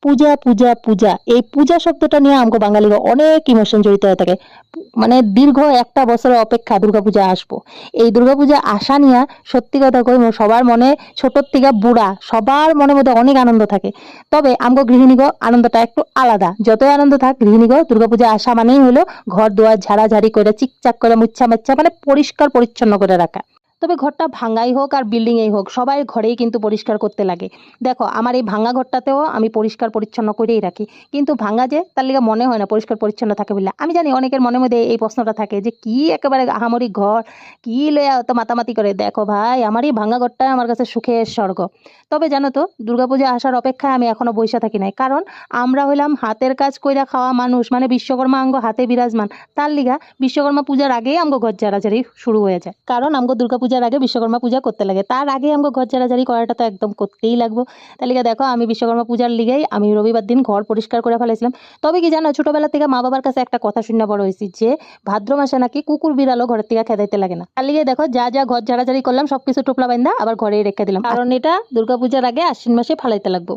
পূজা পূজা পূজা এই পূজা শব্দটা নিয়ে আমাকে বাঙালিরা অনেক ইমোশন জড়িত হয়ে থাকে। মানে দীর্ঘ একটা বছরের অপেক্ষা দুর্গাপূজা আসবো। এই দুর্গাপূজা আসা নিয়ে সত্যি কথা কই সবার মনে, ছোটর থেকে বুড়া সবার মনের মধ্যে অনেক আনন্দ থাকে। তবে আমগো গৃহিণীগো আনন্দটা একটু আলাদা। যতই আনন্দ থাক গৃহিণীগো দুর্গাপূজা আসা মানেই হলো ঘর দুয়ার ঝাড়াঝাড়ি করে চিকচাক করে মুচ্ছা মাচ্ছা মানে পরিষ্কার পরিচ্ছন্ন করে রাখা। তবে ঘরটা ভাঙাই হোক আর বিল্ডিং এই হোক সবাই ঘরেই কিন্তু পরিষ্কার করতে লাগে। দেখো আমার এই ভাঙা ঘরটাতেও আমি পরিষ্কার পরিচ্ছন্ন করেই রাখি, কিন্তু ভাঙা যে তার লিগে মনে হয় না পরিষ্কার পরিচ্ছন্ন থাকে বলে। আমি জানি অনেকের মনের মধ্যে এই প্রশ্নটা থাকে যে কি একেবারে আহামরি ঘর, কি লইয়া অত মাতামাতি করে। দেখো ভাই আমার এই ভাঙা ঘরটা আমার কাছে সুখের স্বর্গ। তবে জানো তো দুর্গাপূজা আসার অপেক্ষায় আমি এখনো বইসা থাকি নাই, কারণ আমরা হইলাম হাতের কাজ কইরা খাওয়া মানুষ, মানে বিশ্বকর্মা আঙ্গ হাতে বিরাজমান। তার লিগা বিশ্বকর্মা পূজার আগেই আমগো ঘর ঝাড়াঝাড়ি শুরু হয়ে যায়, কারণ আমগো দুর্গাপূজার আগে বিশ্বকর্মা পূজা করতে লাগে, তার আগে আমগো ঘর ঝাড়াঝাড়ি করাটা তো একদম করতেই লাগবো। তার লিগা দেখো আমি বিশ্বকর্মা পূজার লিগেই আমি রবিবার দিন ঘর পরিষ্কার করে ফেলেছিলাম। তবে কি জানো ছোটবেলা থেকে মা বাবার কাছে একটা কথা শুনে বড় হয়েছি যে ভাদ্র মাসে নাকি কুকুর বিড়ালও ঘরের থেকে খেদাইতে লাগে না। তার লিগে দেখো যা যা ঘর ঝাড়াঝাড়ি করলাম সবকিছু টোপলা বাইন্দা আবার ঘরেই রেখে দিলাম, কারণ এটা দুর্গাপূজার আগে আশ্বিন মাসে ফালাইতে লাগবো।